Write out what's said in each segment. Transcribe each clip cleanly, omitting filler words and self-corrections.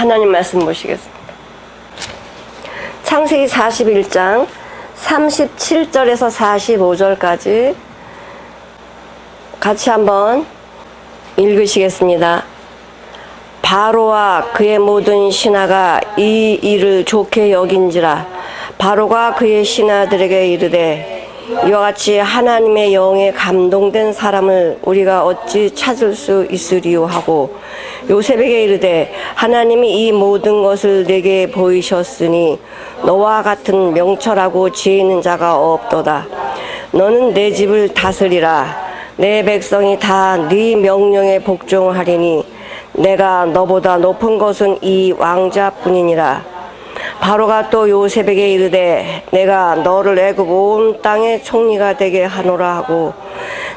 하나님 말씀 보시겠습니다. 창세기 41장 37절에서 45절까지 같이 한번 읽으시겠습니다. 바로와 그의 모든 신하가 이 일을 좋게 여긴지라. 바로가 그의 신하들에게 이르되 이와 같이 하나님의 영에 감동된 사람을 우리가 어찌 찾을 수 있으리요 하고 요셉에게 이르되 하나님이 이 모든 것을 내게 보이셨으니 너와 같은 명철하고 지혜 있는 자가 없도다. 너는 내 집을 다스리라. 내 백성이 다 네 명령에 복종하리니 내가 너보다 높은 것은 이 왕자뿐이니라. 바로가 또 요셉에게 이르되 내가 너를 애굽 온 땅의 총리가 되게 하노라 하고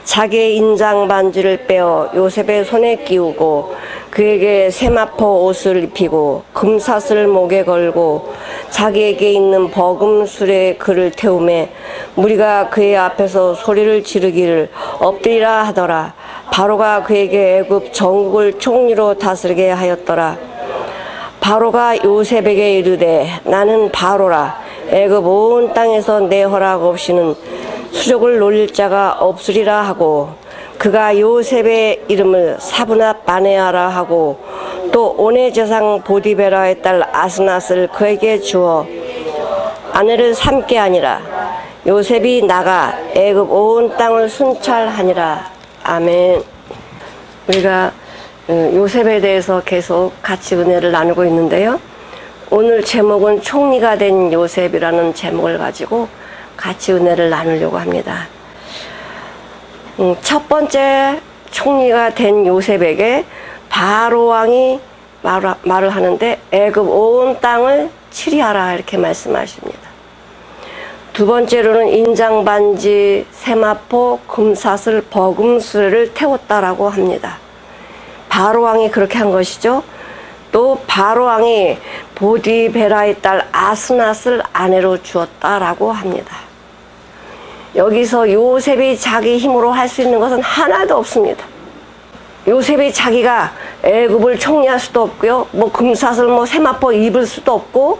자기의 인장 반지를 빼어 요셉의 손에 끼우고 그에게 세마포 옷을 입히고 금사슬 목에 걸고 자기에게 있는 버금술에 그를 태우매 무리가 그의 앞에서 소리를 지르기를 엎드리라 하더라. 바로가 그에게 애굽 전국을 총리로 다스리게 하였더라. 바로가 요셉에게 이르되 나는 바로라. 애굽 온 땅에서 내 허락 없이는 수족을 놀릴 자가 없으리라 하고 그가 요셉의 이름을 사브낫 바네아라 하고 또 온의 제상 보디베라의 딸 아스낫을 그에게 주어 아내를 삼게 하니라. 요셉이 나가 애굽 온 땅을 순찰하니라. 아멘. 우리가 요셉에 대해서 계속 같이 은혜를 나누고 있는데요. 오늘 제목은 총리가 된 요셉이라는 제목을 가지고 같이 은혜를 나누려고 합니다. 첫 번째 총리가 된 요셉에게 바로 왕이 말을 하는데 애굽 온 땅을 치리하라 이렇게 말씀하십니다. 두 번째로는 인장반지, 세마포, 금사슬, 버금술을 태웠다라고 합니다. 바로 왕이 그렇게 한 것이죠. 또 바로 왕이 보디베라의 딸 아스낫을 아내로 주었다라고 합니다. 여기서 요셉이 자기 힘으로 할 수 있는 것은 하나도 없습니다. 요셉이 자기가 애굽을 총리할 수도 없고요. 뭐 금사슬, 뭐 세마포 입을 수도 없고,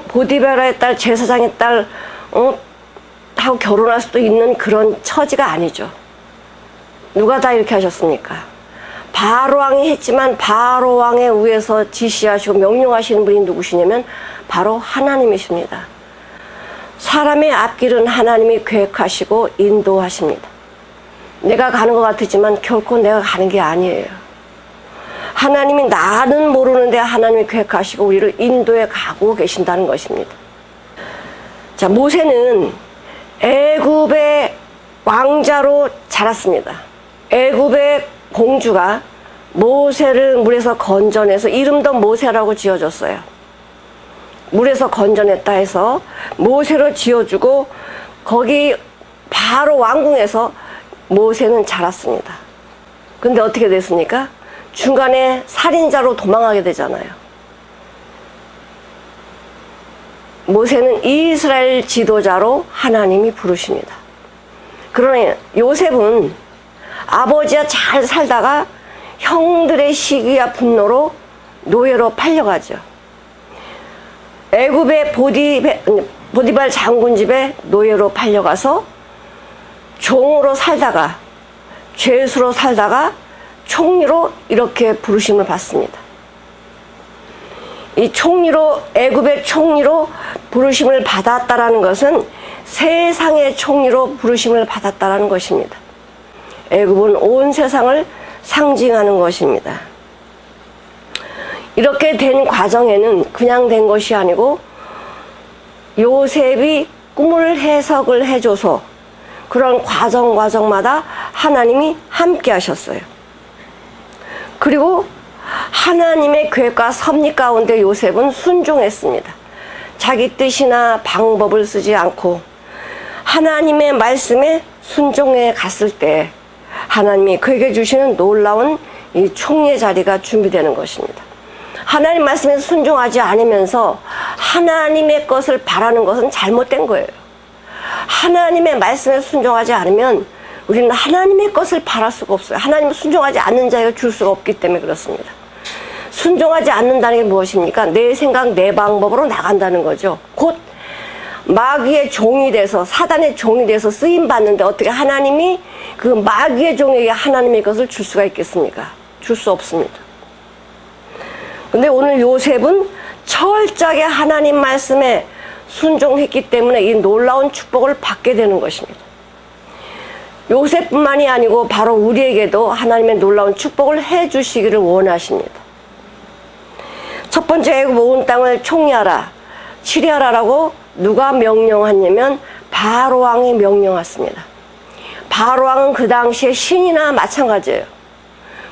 보디베라의 딸 제사장의 딸 하고 결혼할 수도 있는 그런 처지가 아니죠. 누가 다 이렇게 하셨습니까? 바로 왕이 했지만 바로 왕의 위에서 지시하시고 명령하시는 분이 누구시냐면 바로 하나님이십니다. 사람의 앞길은 하나님이 계획하시고 인도하십니다. 내가 가는 것 같지만 결코 내가 가는 게 아니에요. 하나님이 나는 모르는데 하나님이 계획하시고 우리를 인도해 가고 계신다는 것입니다. 자, 모세는 애굽의 왕자로 자랐습니다. 애굽의 공주가 모세를 물에서 건져내서 이름도 모세라고 지어줬어요. 물에서 건져냈다 해서 모세로 지어주고 거기 바로 왕궁에서 모세는 자랐습니다. 근데 어떻게 됐습니까? 중간에 살인자로 도망하게 되잖아요. 모세는 이스라엘 지도자로 하나님이 부르십니다. 그러나 요셉은 아버지와 잘 살다가 형들의 시기와 분노로 노예로 팔려가죠. 애굽의 보디발 장군 집에 노예로 팔려가서 종으로 살다가 죄수로 살다가 총리로 이렇게 부르심을 받습니다. 이 총리로 애굽의 총리로 부르심을 받았다라는 것은 세상의 총리로 부르심을 받았다라는 것입니다. 애굽은 온 세상을 상징하는 것입니다. 이렇게 된 과정에는 그냥 된 것이 아니고 요셉이 꿈을 해석을 해줘서 그런 과정마다 하나님이 함께 하셨어요. 그리고 하나님의 계획과 섭리 가운데 요셉은 순종했습니다. 자기 뜻이나 방법을 쓰지 않고 하나님의 말씀에 순종해 갔을 때 하나님이 그에게 주시는 놀라운 이 총리의 자리가 준비되는 것입니다. 하나님 말씀에 순종하지 않으면서 하나님의 것을 바라는 것은 잘못된 거예요. 하나님의 말씀에 순종하지 않으면 우리는 하나님의 것을 바랄 수가 없어요. 하나님을 순종하지 않는 자에게 줄 수가 없기 때문에 그렇습니다. 순종하지 않는다는 게 무엇입니까? 내 생각, 내 방법으로 나간다는 거죠. 곧 마귀의 종이 돼서, 사단의 종이 돼서 쓰임받는데 어떻게 하나님이 그 마귀의 종에게 하나님의 것을 줄 수가 있겠습니까? 줄 수 없습니다. 근데 오늘 요셉은 철저하게 하나님 말씀에 순종했기 때문에 이 놀라운 축복을 받게 되는 것입니다. 요셉뿐만이 아니고 바로 우리에게도 하나님의 놀라운 축복을 해 주시기를 원하십니다. 첫 번째, 애굽 온 땅을 총리하라, 치리하라라고 누가 명령하냐면 바로 왕이 명령했습니다. 바로 왕은 그 당시에 신이나 마찬가지예요.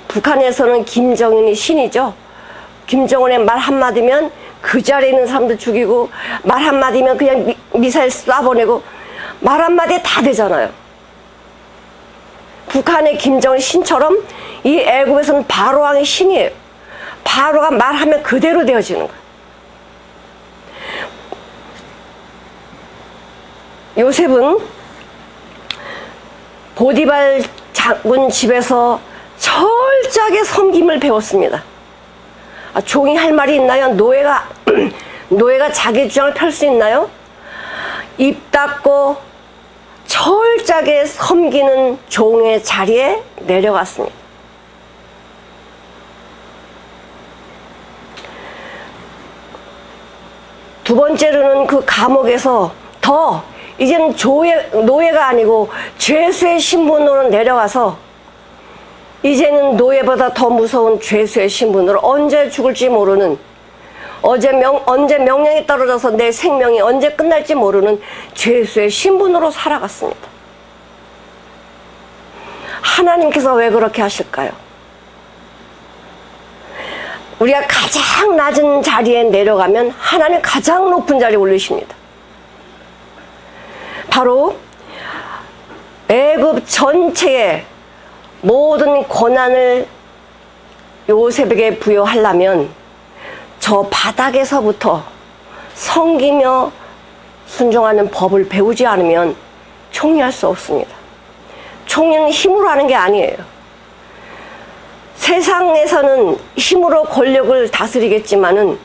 북한에서는 김정은이 신이죠. 김정은의 말 한마디면 그 자리에 있는 사람들 죽이고, 말 한마디면 그냥 미사일 쏴보내고, 말 한마디에 다 되잖아요. 북한의 김정은 신처럼 이 애굽에서는 바로 왕이 신이에요. 바로가 말하면 그대로 되어지는 거예요. 요셉은 보디발 장군 집에서 철저하게 섬김을 배웠습니다. 종이 할 말이 있나요? 노예가 자기 주장을 펼 수 있나요? 입 닫고 철저하게 섬기는 종의 자리에 내려갔습니다. 두 번째로는 그 감옥에서 이제는 노예가 아니고 죄수의 신분으로 내려가서 이제는 노예보다 더 무서운 죄수의 신분으로 언제 죽을지 모르는, 언제 명령이 떨어져서 내 생명이 언제 끝날지 모르는 죄수의 신분으로 살아갔습니다. 하나님께서 왜 그렇게 하실까요? 우리가 가장 낮은 자리에 내려가면 하나님 가장 높은 자리에 올리십니다. 바로 애굽 전체의 모든 고난을 요셉에게 부여하려면 저 바닥에서부터 섬기며 순종하는 법을 배우지 않으면 총리할 수 없습니다. 총리는 힘으로 하는 게 아니에요. 세상에서는 힘으로 권력을 다스리겠지만은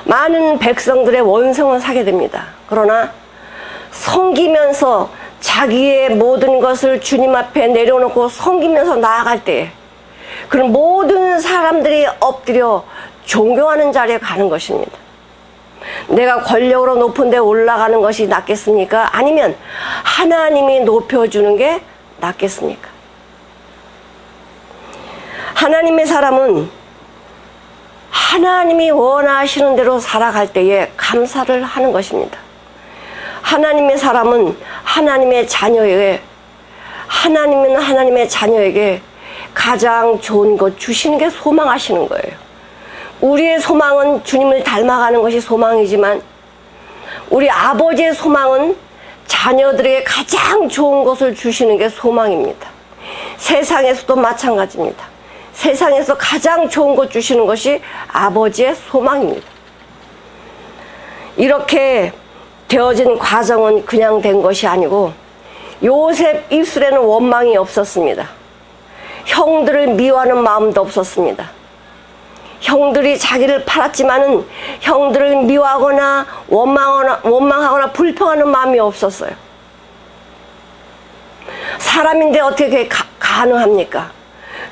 많은 백성들의 원성을 사게 됩니다. 그러나 섬기면서 자기의 모든 것을 주님 앞에 내려놓고 섬기면서 나아갈 때 그런 모든 사람들이 엎드려 존경하는 자리에 가는 것입니다. 내가 권력으로 높은 데 올라가는 것이 낫겠습니까? 아니면 하나님이 높여주는 게 낫겠습니까? 하나님의 사람은 하나님이 원하시는 대로 살아갈 때에 감사를 하는 것입니다. 하나님의 사람은 하나님의 자녀에게 가장 좋은 것 주시는 게 소망하시는 거예요. 우리의 소망은 주님을 닮아가는 것이 소망이지만 우리 아버지의 소망은 자녀들에게 가장 좋은 것을 주시는 게 소망입니다. 세상에서도 마찬가지입니다. 세상에서 가장 좋은 것 주시는 것이 아버지의 소망입니다. 이렇게 되어진 과정은 그냥 된 것이 아니고 요셉 입술에는 원망이 없었습니다. 형들을 미워하는 마음도 없었습니다. 형들이 자기를 팔았지만은 형들을 미워하거나 원망하거나 불평하는 마음이 없었어요. 사람인데 어떻게 그게 가능합니까?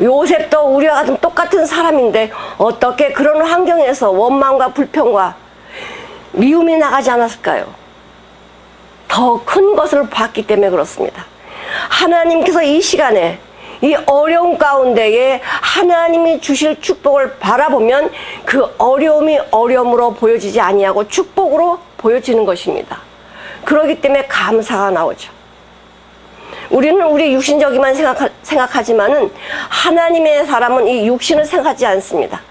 요셉도 우리와 같은 똑같은 사람인데 어떻게 그런 환경에서 원망과 불평과 미움이 나가지 않았을까요? 더 큰 것을 봤기 때문에 그렇습니다. 하나님께서 이 시간에 이 어려운 가운데에 하나님이 주실 축복을 바라보면 그 어려움이 어려움으로 보여지지 아니하고 축복으로 보여지는 것입니다. 그렇기 때문에 감사가 나오죠. 우리는 우리 육신적이만 생각하지만은 하나님의 사람은 이 육신을 생각하지 않습니다.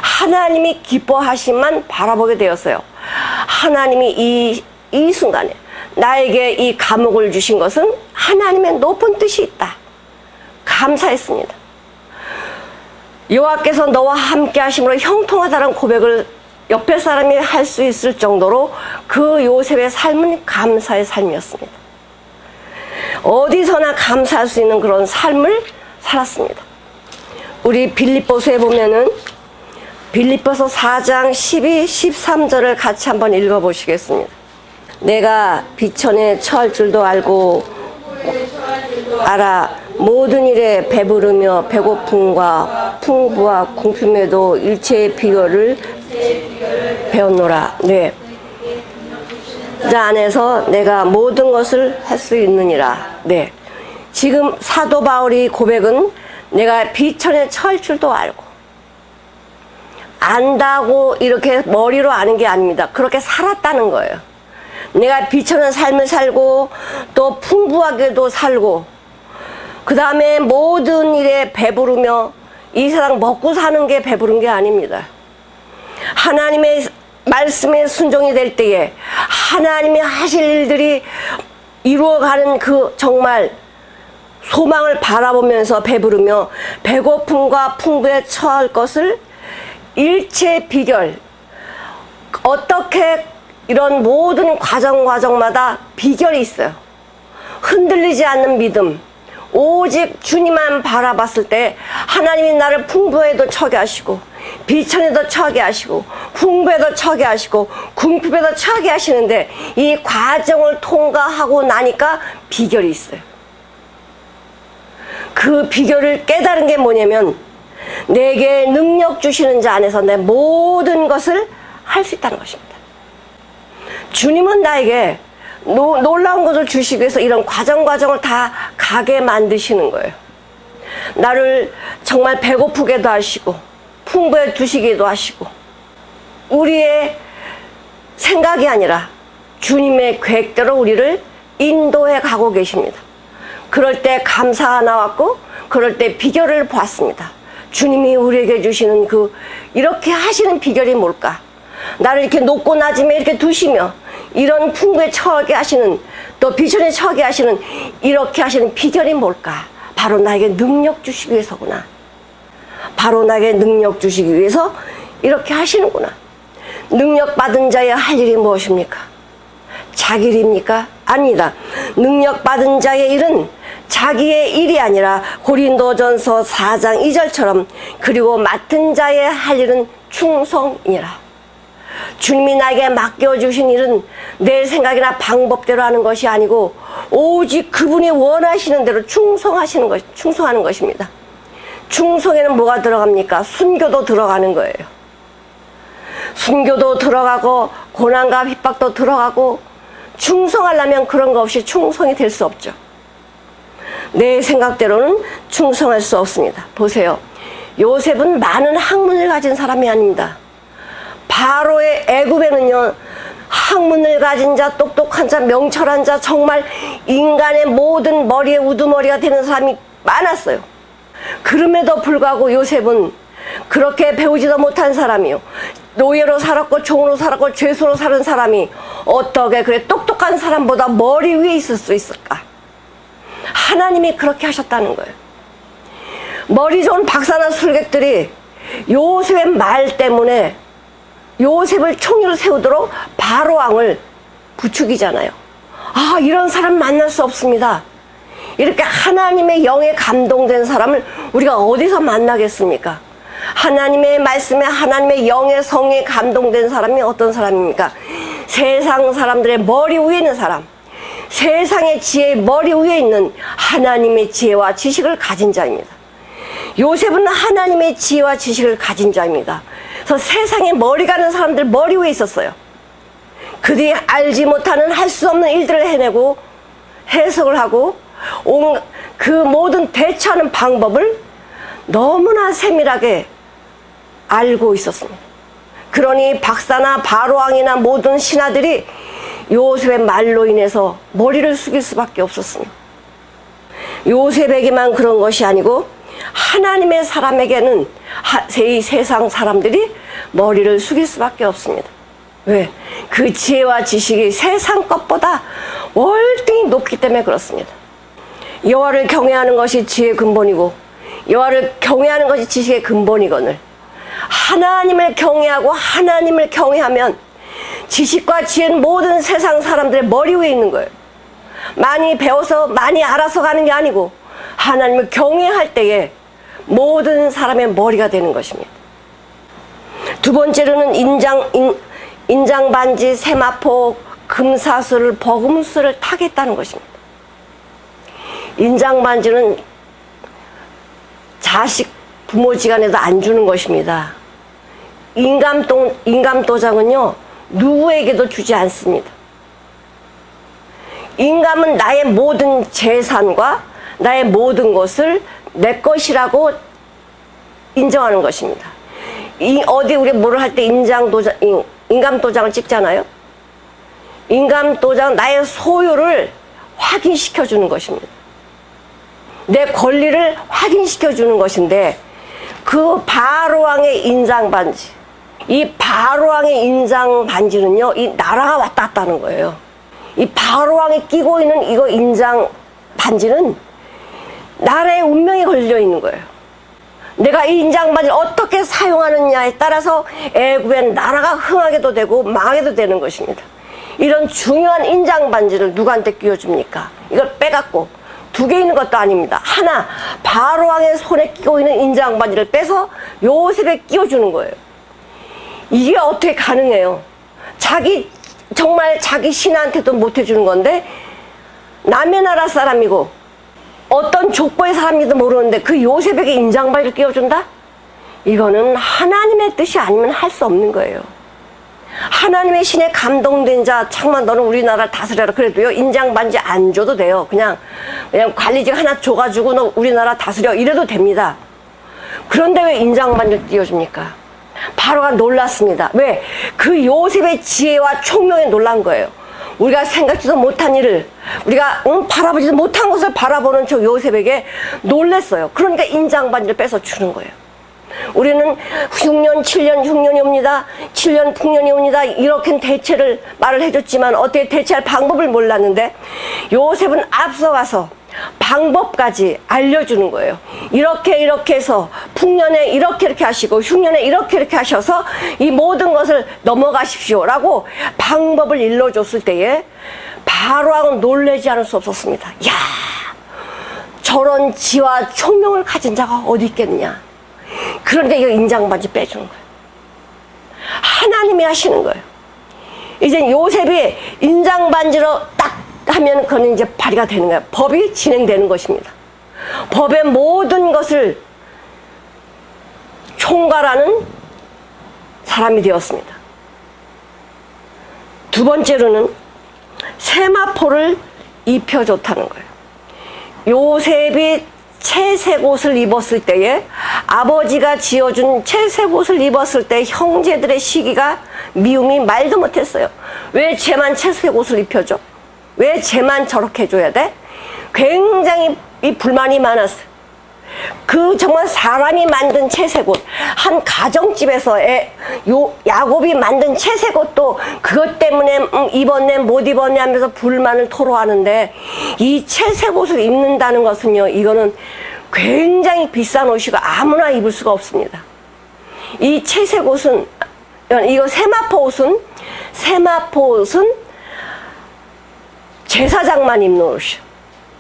하나님이 기뻐하심만 바라보게 되었어요. 하나님이 이 순간에 나에게 이 감옥을 주신 것은 하나님의 높은 뜻이 있다. 감사했습니다. 여호와께서 너와 함께 하심으로 형통하다는 고백을 옆에 사람이 할 수 있을 정도로 그 요셉의 삶은 감사의 삶이었습니다. 어디서나 감사할 수 있는 그런 삶을 살았습니다. 우리 빌립보서에 보면은 빌립보서 4장 12, 13절을 같이 한번 읽어보시겠습니다. 내가 비천에 처할 줄도 알고 알아 모든 일에 배부르며 배고픔과 풍부와 궁핍에도 일체의 비결을 배웠노라. 네. 자 안에서 내가 모든 것을 할 수 있느니라. 네. 지금 사도 바울이 고백은 내가 비천에 처할 줄도 알고 안다고 이렇게 머리로 아는 게 아닙니다. 그렇게 살았다는 거예요. 내가 비천한 삶을 살고 또 풍부하게도 살고 그 다음에 모든 일에 배부르며 이 세상 먹고 사는 게 배부른 게 아닙니다. 하나님의 말씀에 순종이 될 때에 하나님이 하실 일들이 이루어가는 그 정말 소망을 바라보면서 배부르며 배고픔과 풍부에 처할 것을 일체 비결 어떻게 이런 모든 과정마다 비결이 있어요. 흔들리지 않는 믿음 오직 주님만 바라봤을 때 하나님이 나를 풍부에도 처게 하시고 비천에도 처게 하시고 풍부에도 처게 하시고 궁핍에도 처게 하시는데 이 과정을 통과하고 나니까 비결이 있어요. 그 비결을 깨달은 게 뭐냐면 내게 능력 주시는 자 안에서 내 모든 것을 할 수 있다는 것입니다. 주님은 나에게 놀라운 것을 주시기 위해서 이런 과정을 다 가게 만드시는 거예요. 나를 정말 배고프게도 하시고 풍부해 두시기도 하시고 우리의 생각이 아니라 주님의 계획대로 우리를 인도해 가고 계십니다. 그럴 때 감사가 나왔고 그럴 때 비결을 보았습니다. 주님이 우리에게 주시는 그 이렇게 하시는 비결이 뭘까? 나를 이렇게 높고 낮음에 이렇게 두시며 이런 풍부에 처하게 하시는 또 비전에 처하게 하시는 이렇게 하시는 비결이 뭘까? 바로 나에게 능력 주시기 위해서구나. 바로 나에게 능력 주시기 위해서 이렇게 하시는구나. 능력 받은 자의 할 일이 무엇입니까? 자기 일입니까? 아니다. 능력 받은 자의 일은 자기의 일이 아니라 고린도전서 4장 2절처럼 그리고 맡은 자의 할 일은 충성이니라. 주님이 나에게 맡겨주신 일은 내 생각이나 방법대로 하는 것이 아니고 오직 그분이 원하시는 대로 충성하는 것입니다. 충성에는 뭐가 들어갑니까? 순교도 들어가는 거예요. 순교도 들어가고 고난과 핍박도 들어가고 충성하려면 그런 거 없이 충성이 될 수 없죠. 내 생각대로는 충성할 수 없습니다. 보세요. 요셉은 많은 학문을 가진 사람이 아닙니다. 바로의 애굽에는요 학문을 가진 자, 똑똑한 자, 명철한 자, 정말 인간의 모든 머리에 우두머리가 되는 사람이 많았어요. 그럼에도 불구하고 요셉은 그렇게 배우지도 못한 사람이요 노예로 살았고 종으로 살았고 죄수로 사는 사람이 어떻게 그래 똑똑한 사람보다 머리 위에 있을 수 있을까? 하나님이 그렇게 하셨다는 거예요. 머리 좋은 박사나 술객들이 요셉의 말 때문에 요셉을 총리로 세우도록 바로 왕을 부추기잖아요. 아, 이런 사람 만날 수 없습니다. 이렇게 하나님의 영에 감동된 사람을 우리가 어디서 만나겠습니까? 하나님의 말씀에 하나님의 영의 성에 감동된 사람이 어떤 사람입니까? 세상 사람들의 머리 위에 있는 사람, 세상의 지혜의 머리 위에 있는 하나님의 지혜와 지식을 가진 자입니다. 요셉은 하나님의 지혜와 지식을 가진 자입니다. 그래서 세상에 머리 가는 사람들 머리 위에 있었어요. 그들이 알지 못하는 할 수 없는 일들을 해내고 해석을 하고 그 모든 대처하는 방법을 너무나 세밀하게 알고 있었습니다. 그러니 박사나 바로왕이나 모든 신하들이 요셉의 말로 인해서 머리를 숙일 수밖에 없었습니다. 요셉에게만 그런 것이 아니고 하나님의 사람에게는 이 세상 사람들이 머리를 숙일 수밖에 없습니다. 왜? 그 지혜와 지식이 세상 것보다 월등히 높기 때문에 그렇습니다. 여호와를 경외하는 것이 지혜의 근본이고 여호와를 경외하는 것이 지식의 근본이거늘 하나님을 경외하고 하나님을 경외하면 지식과 지혜는 모든 세상 사람들의 머리 위에 있는 거예요. 많이 배워서 많이 알아서 가는 게 아니고 하나님을 경외할 때에 모든 사람의 머리가 되는 것입니다. 두 번째로는 인장 반지, 세마포, 금사슬을, 버금수를 타겠다는 것입니다. 인장 반지는 자식 부모지간에도 안 주는 것입니다. 인감도장은요, 누구에게도 주지 않습니다. 인감은 나의 모든 재산과 나의 모든 것을 내 것이라고 인정하는 것입니다. 어디 우리 뭐를 할 때 인감도장을 찍잖아요. 인감도장, 나의 소유를 확인시켜 주는 것입니다. 내 권리를 확인시켜 주는 것인데, 그 바로왕의 인장반지, 이 바로왕의 인장반지는요, 이 나라가 왔다 갔다 하는 거예요. 이 바로왕이 끼고 있는 이거 인장반지는 나라의 운명이 걸려 있는 거예요. 내가 이 인장반지를 어떻게 사용하느냐에 따라서 애국의 나라가 흥하게도 되고 망하게도 되는 것입니다. 이런 중요한 인장반지를 누구한테 끼워줍니까? 이걸 빼갖고 두 개 있는 것도 아닙니다. 하나, 바로왕의 손에 끼고 있는 인장반지를 빼서 요셉에 끼워주는 거예요. 이게 어떻게 가능해요? 정말 자기 신하한테도 못 해주는 건데, 남의 나라 사람이고 어떤 족보의 사람인지도 모르는데 그 요셉에게 인장반지를 끼워준다? 이거는 하나님의 뜻이 아니면 할 수 없는 거예요. 하나님의 신에 감동된 자, 창만 너는 우리나라를 다스려라. 그래도요, 인장반지 안 줘도 돼요. 그냥 관리직 하나 줘가지고 너 우리나라 다스려. 이래도 됩니다. 그런데 왜 인장반지를 띄워줍니까? 바로가 놀랐습니다. 왜? 그 요셉의 지혜와 총명에 놀란 거예요. 우리가 생각지도 못한 일을, 우리가 바라보지도 못한 것을 바라보는 저 요셉에게 놀랬어요. 그러니까 인장반지를 빼서 주는 거예요. 우리는 6년, 7년, 6년이 옵니다. 7년, 9년이 옵니다. 이렇게 대체를 말을 해줬지만 어떻게 대체할 방법을 몰랐는데, 요셉은 앞서가서 방법까지 알려주는 거예요. 이렇게 해서 풍년에 이렇게 하시고 흉년에 이렇게 하셔서 이 모든 것을 넘어가십시오 라고 방법을 일러줬을 때에 바로왕은 놀라지 않을 수 없었습니다. 야, 저런 지와 총명을 가진 자가 어디 있겠느냐. 그런데 이거 인장반지 빼주는 거예요. 하나님이 하시는 거예요. 이제 요셉이 인장반지로 딱 하면 그건 이제 발의가 되는 거예요. 법이 진행되는 것입니다. 법의 모든 것을 총괄하는 사람이 되었습니다. 두 번째로는 세마포를 입혀줬다는 거예요. 요셉이 채색 옷을 입었을 때에, 아버지가 지어준 채색 옷을 입었을 때 형제들의 시기가 미움이 말도 못했어요. 왜 쟤만 채색 옷을 입혀줘? 왜 쟤만 저렇게 해줘야 돼? 굉장히 이 불만이 많았어요. 그 정말 사람이 만든 채색 옷, 한 가정집에서 야곱이 만든 채색 옷도 그것 때문에 입었네 못 입었네 하면서 불만을 토로하는데, 이 채색 옷을 입는다는 것은요, 이거는 굉장히 비싼 옷이고 아무나 입을 수가 없습니다. 이 채색 옷은, 이거 세마포 옷은 제사장만 입는 옷이에요.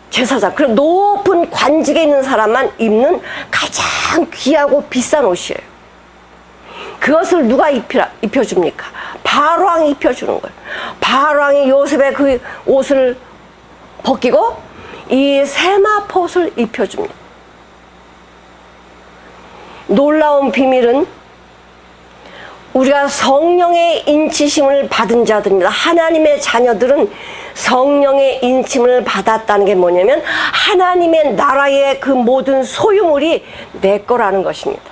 제사장, 그럼 높은 관직에 있는 사람만 입는 가장 귀하고 비싼 옷이에요. 그것을 누가 입혀줍니까? 바로왕이 입혀주는 거예요. 바로왕이 요셉의 그 옷을 벗기고 이 세마포 옷을 입혀줍니다. 놀라운 비밀은 우리가 성령의 인치심을 받은 자들입니다. 하나님의 자녀들은 성령의 인침을 받았다는 게 뭐냐면, 하나님의 나라의 그 모든 소유물이 내 거라는 것입니다.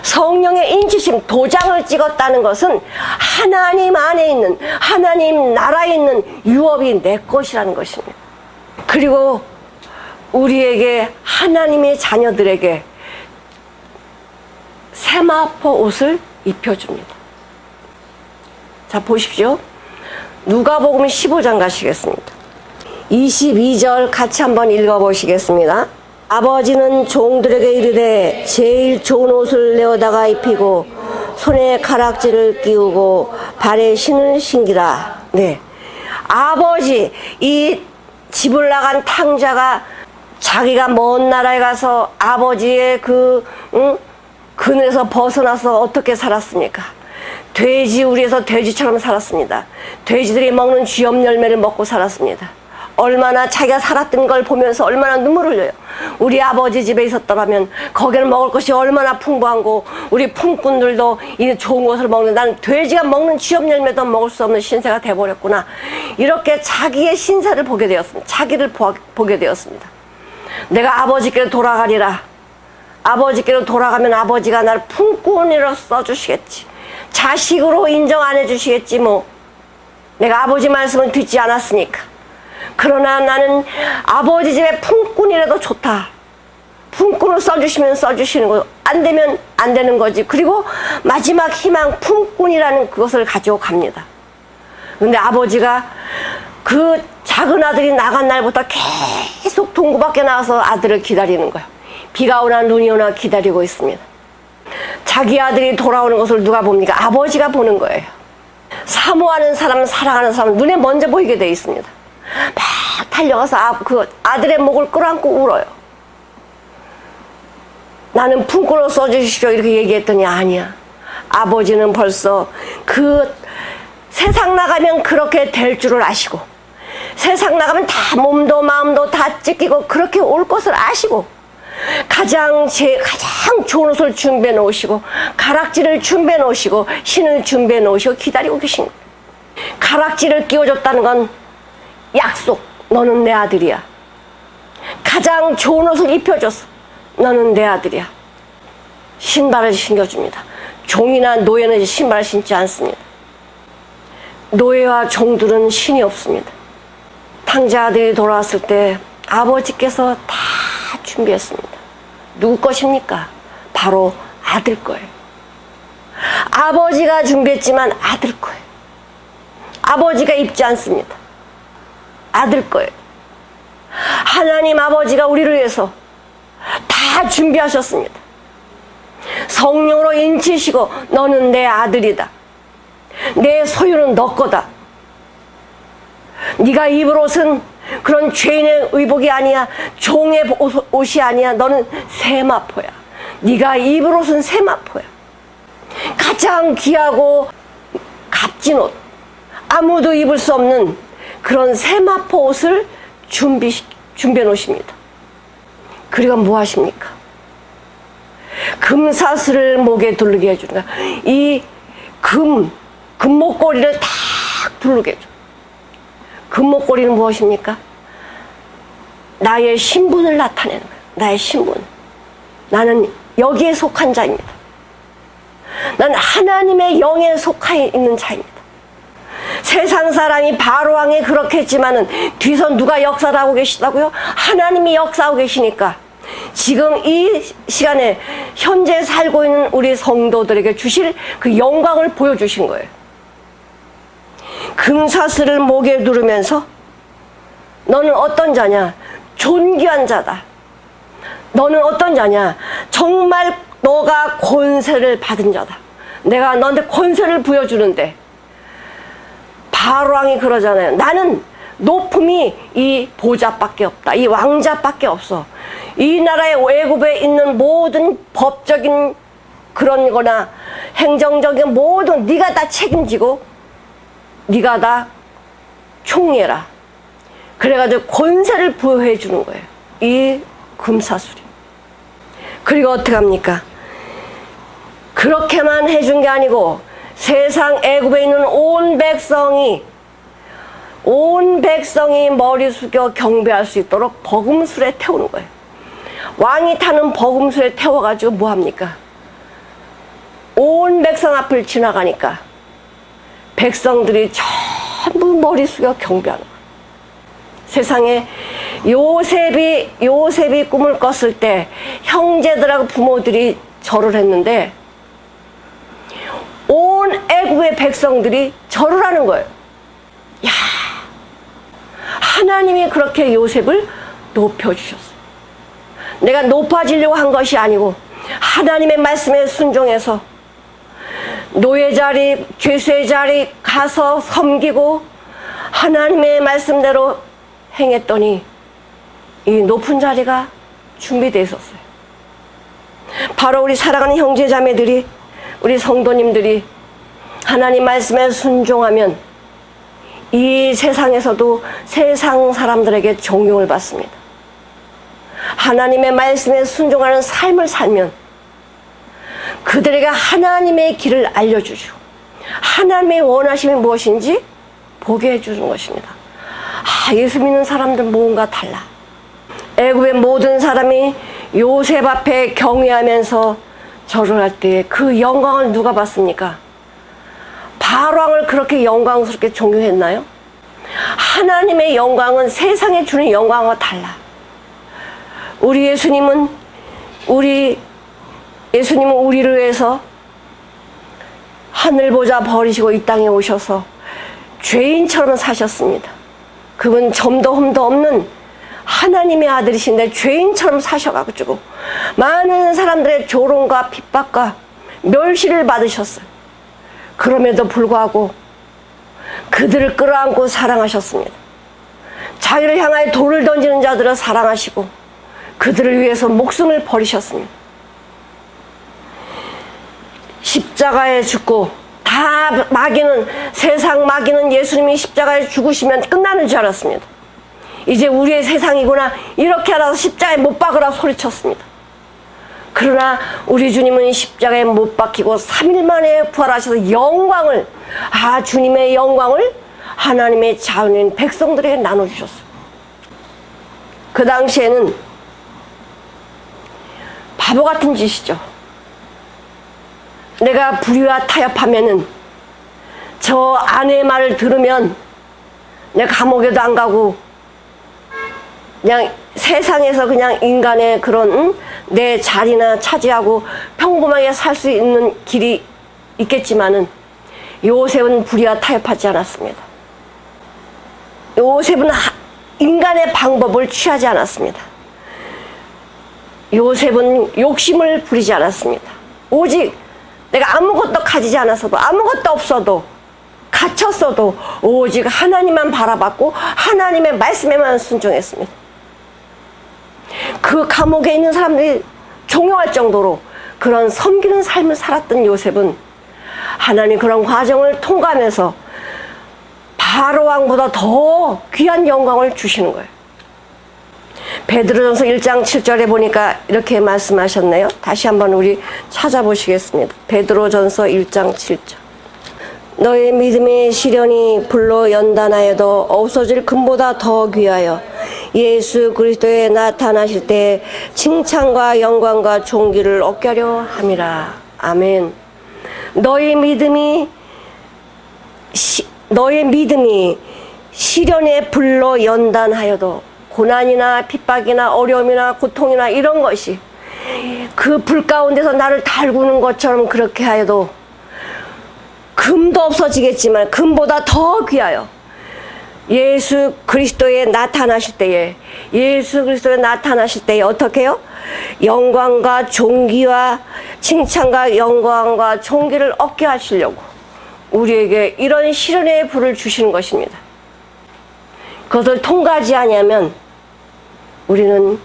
성령의 인치심, 도장을 찍었다는 것은 하나님 안에 있는, 하나님 나라에 있는 유업이 내 것이라는 것입니다. 그리고 우리에게, 하나님의 자녀들에게 세마포 옷을 입혀줍니다. 자, 보십시오. 누가복음 15장 가시겠습니다. 22절 같이 한번 읽어보시겠습니다. 아버지는 종들에게 이르되 제일 좋은 옷을 내어다가 입히고 손에 가락지를 끼우고 발에 신을 신기라. 네, 아버지, 이 집을 나간 탕자가 자기가 먼 나라에 가서 아버지의 그 그늘에서 벗어나서 어떻게 살았습니까? 돼지 우리에서 돼지처럼 살았습니다. 돼지들이 먹는 쥐염 열매를 먹고 살았습니다. 얼마나 자기가 살았던 걸 보면서 얼마나 눈물을 흘려요. 우리 아버지 집에 있었더라면 거기는 먹을 것이 얼마나 풍부한고 우리 품꾼들도 이 좋은 것을 먹는, 나는 돼지가 먹는 쥐염 열매도 먹을 수 없는 신세가 돼버렸구나. 이렇게 자기의 신세를 보게 되었습니다. 자기를 보게 되었습니다. 내가 아버지께로 돌아가리라. 아버지께로 돌아가면 아버지가 나를 품꾼으로 써주시겠지. 자식으로 인정 안 해주시겠지 뭐. 내가 아버지 말씀을 듣지 않았으니까. 그러나 나는 아버지 집에 품꾼이라도 좋다. 품꾼을 써주시면 써주시는 거, 안 되면 안 되는 거지. 그리고 마지막 희망 품꾼이라는 그것을 가지고 갑니다. 근데 아버지가 그 작은 아들이 나간 날부터 계속 동구 밖에 나와서 아들을 기다리는 거예요. 비가 오나 눈이 오나 기다리고 있습니다. 자기 아들이 돌아오는 것을 누가 봅니까? 아버지가 보는 거예요. 사모하는 사람, 사랑하는 사람 눈에 먼저 보이게 돼 있습니다. 막 달려가서 그 아들의 목을 끌어안고 울어요. 나는 품꾼으로 써주십시오 이렇게 얘기했더니 아니야. 아버지는 벌써 그 세상 나가면 그렇게 될 줄을 아시고, 세상 나가면 다 몸도 마음도 다 찢기고 그렇게 올 것을 아시고, 가장 좋은 옷을 준비해 놓으시고, 가락지를 준비해 놓으시고, 신을 준비해 놓으시고 기다리고 계신 거예요. 가락지를 끼워줬다는 건 약속. 너는 내 아들이야. 가장 좋은 옷을 입혀줬어. 너는 내 아들이야. 신발을 신겨줍니다. 종이나 노예는 신발을 신지 않습니다. 노예와 종들은 신이 없습니다. 탕제 아들이 돌아왔을 때 아버지께서 다 준비했습니다. 누구 것입니까? 바로 아들 거예요. 아버지가 준비했지만 아들 거예요. 아버지가 입지 않습니다. 아들 거예요. 하나님 아버지가 우리를 위해서 다 준비하셨습니다. 성령으로 인치시고 너는 내 아들이다. 내 소유는 너 거다. 네가 입을 옷은 그런 죄인의 의복이 아니야. 종의 옷이 아니야. 너는 세마포야. 네가 입을 옷은 세마포야. 가장 귀하고 값진 옷, 아무도 입을 수 없는 그런 세마포 옷을 준비해 놓으십니다. 그리고 뭐 하십니까? 금사슬을 목에 두르게 해준다. 이 금목걸이를 탁 두르게 해줘. 금목걸이는 무엇입니까? 나의 신분을 나타내는 거예요. 나의 신분. 나는 여기에 속한 자입니다. 난 하나님의 영에 속해 있는 자입니다. 세상 사람이 바로왕이 그렇게 했지만은 뒤서 누가 역사를 하고 계시다고요? 하나님이 역사하고 계시니까 지금 이 시간에 현재 살고 있는 우리 성도들에게 주실 그 영광을 보여주신 거예요. 금사슬을 목에 누르면서 너는 어떤 자냐? 존귀한 자다. 너는 어떤 자냐? 정말 너가 권세를 받은 자다. 내가 너한테 권세를 부여주는데, 바로왕이 그러잖아요. 나는 높음이 이 보좌밖에 없다. 이 왕자밖에 없어. 이 나라의 애굽에 있는 모든 법적인 그런 거나 행정적인 모든 네가 다 책임지고 네가 다 총리해라. 그래가지고 권세를 부여해 주는 거예요. 이 금사슬이. 그리고 어떻게 합니까? 그렇게만 해준 게 아니고 세상 애굽에 있는 온 백성이 머리 숙여 경배할 수 있도록 버금술에 태우는 거예요. 왕이 타는 버금술에 태워가지고 뭐 합니까? 온 백성 앞을 지나가니까 백성들이 전부 머리 숙여 경배하는 거예요. 세상에 요셉이 꿈을 꿨을 때 형제들하고 부모들이 절을 했는데 온 애굽의 백성들이 절을 하는 거예요. 야, 하나님이 그렇게 요셉을 높여주셨어요. 내가 높아지려고 한 것이 아니고 하나님의 말씀에 순종해서 노예 자리, 죄수의 자리 가서 섬기고 하나님의 말씀대로 행했더니 이 높은 자리가 준비되어 있었어요. 바로 우리 사랑하는 형제자매들이, 우리 성도님들이 하나님 말씀에 순종하면 이 세상에서도 세상 사람들에게 존경을 받습니다. 하나님의 말씀에 순종하는 삶을 살면 그들에게 하나님의 길을 알려주죠. 하나님의 원하심이 무엇인지 보게 해주는 것입니다. 예수 믿는 사람들 뭔가 달라. 애굽의 모든 사람이 요셉 앞에 경외하면서 절을 할 때 그 영광을 누가 봤습니까? 바로왕을 그렇게 영광스럽게 존경했나요? 하나님의 영광은 세상에 주는 영광과 달라. 우리 예수님은 우리를 위해서 하늘 보좌 버리시고 이 땅에 오셔서 죄인처럼 사셨습니다. 그분 점도 흠도 없는 하나님의 아들이신데 죄인처럼 사셔가지고 많은 사람들의 조롱과 핍박과 멸시를 받으셨어요. 그럼에도 불구하고 그들을 끌어안고 사랑하셨습니다. 자기를 향하여 돌을 던지는 자들을 사랑하시고 그들을 위해서 목숨을 버리셨습니다. 십자가에 죽고 다 세상 마귀는 예수님이 십자가에 죽으시면 끝나는 줄 알았습니다. 이제 우리의 세상이구나 이렇게 알아서 십자가에 못 박으라 소리쳤습니다. 그러나 우리 주님은 십자가에 못 박히고 3일 만에 부활하셔서 주님의 영광을 하나님의 자녀인 백성들에게 나눠주셨어요. 그 당시에는 바보 같은 짓이죠. 내가 불의와 타협하면은 저 아내의 말을 들으면 내가 감옥에도 안 가고 그냥 세상에서 그냥 인간의 그런 내 자리나 차지하고 평범하게 살 수 있는 길이 있겠지만은 요셉은 불의와 타협하지 않았습니다. 요셉은 인간의 방법을 취하지 않았습니다. 요셉은 욕심을 부리지 않았습니다. 오직 내가 아무것도 가지지 않았어도 아무것도 없어도 갇혔어도 오직 하나님만 바라봤고 하나님의 말씀에만 순종했습니다. 그 감옥에 있는 사람들이 존경할 정도로 그런 섬기는 삶을 살았던 요셉은 하나님 그런 과정을 통과하면서 바로왕보다 더 귀한 영광을 주시는 거예요. 베드로전서 1장 7절에 보니까 이렇게 말씀하셨네요. 다시 한번 우리 찾아보시겠습니다. 베드로전서 1장 7절. 너의 믿음의 시련이 불로 연단하여도 없어질 금보다 더 귀하여 예수 그리스도에 나타나실 때 칭찬과 영광과 존귀를 얻게 하려 함이라. 아멘. 너의 믿음이 시련의 불로 연단하여도 고난이나 핍박이나 어려움이나 고통이나 이런 것이 그 불 가운데서 나를 달구는 것처럼 그렇게 하여도 금도 없어지겠지만 금보다 더 귀하여 예수 그리스도에 나타나실 때에 어떻게 해요? 영광과 존귀와 칭찬과 영광과 존귀를 얻게 하시려고 우리에게 이런 시련의 불을 주시는 것입니다. 그것을 통과하지 아니하면 우리는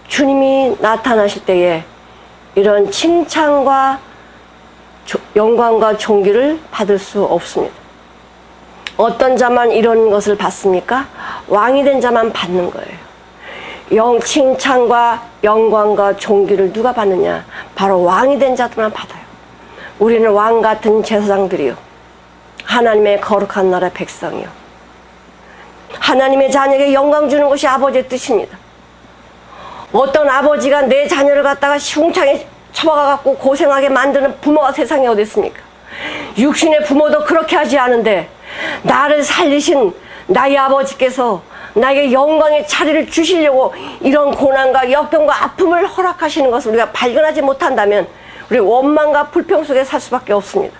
주님이 나타나실 때에 이런 칭찬과 영광과 존귀를 받을 수 없습니다. 어떤 자만 이런 것을 받습니까? 왕이 된 자만 받는 거예요. 칭찬과 영광과 존귀를 누가 받느냐? 바로 왕이 된 자들만 받아요. 우리는 왕 같은 제사장들이요, 하나님의 거룩한 나라 백성이요, 하나님의 자녀에게 영광 주는 것이 아버지의 뜻입니다. 어떤 아버지가 내 자녀를 갖다가 시궁창에 처박아갖고 고생하게 만드는 부모가 세상에 어디 있습니까? 육신의 부모도 그렇게 하지 않은데 나를 살리신 나의 아버지께서 나에게 영광의 자리를 주시려고 이런 고난과 역경과 아픔을 허락하시는 것을 우리가 발견하지 못한다면 우리 원망과 불평 속에 살 수밖에 없습니다.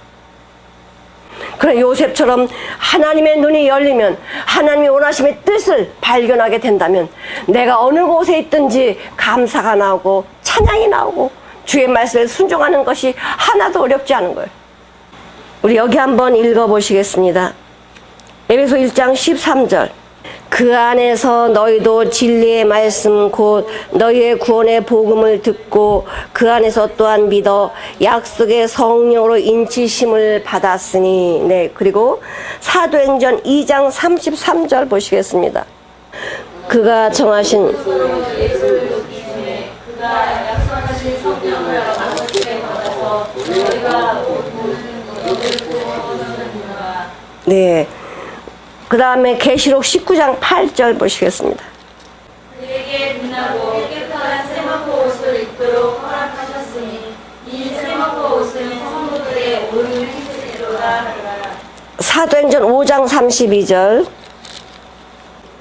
그런 요셉처럼 하나님의 눈이 열리면 하나님의 원하심의 뜻을 발견하게 된다면 내가 어느 곳에 있든지 감사가 나오고 찬양이 나오고 주의 말씀에 순종하는 것이 하나도 어렵지 않은 거예요. 우리 여기 한번 읽어보시겠습니다. 에베소 1장 13절. 그 안에서 너희도 진리의 말씀 곧 너희의 구원의 복음을 듣고 그 안에서 또한 믿어 약속의 성령으로 인치심을 받았으니. 네, 그리고 사도행전 2장 33절 보시겠습니다. 그가 정하신 네. 그 다음에 계시록 19장 8절 보시겠습니다. 그에게 빛나고 깨끗한 세마포 옷을 입도록 허락하셨으니 이 세마포 옷은 성도들의 옳은 행실이로다. 사도행전 5장 32절.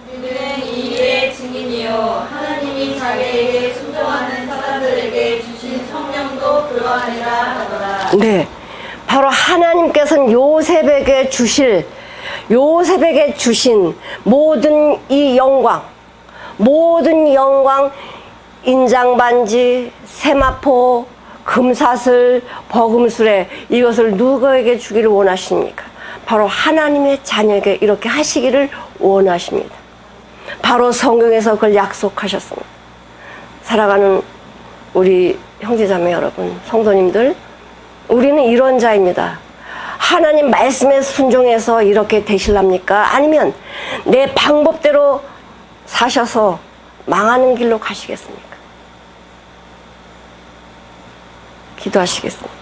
그는 이 일의 증인이요 하나님이 자기에게 순종하는 사람들에게 주신 성령도 그러하니라 하더라. 네. 바로 하나님께서는 요셉에게 주신 모든 이 영광, 인장반지, 세마포, 금사슬, 버금술에 이것을 누구에게 주기를 원하십니까? 바로 하나님의 자녀에게 이렇게 하시기를 원하십니다. 바로 성경에서 그걸 약속하셨습니다. 살아가는 우리 형제자매 여러분, 성도님들, 우리는 이런 자입니다. 하나님 말씀에 순종해서 이렇게 되실랍니까? 아니면 내 방법대로 사셔서 망하는 길로 가시겠습니까? 기도하시겠습니다.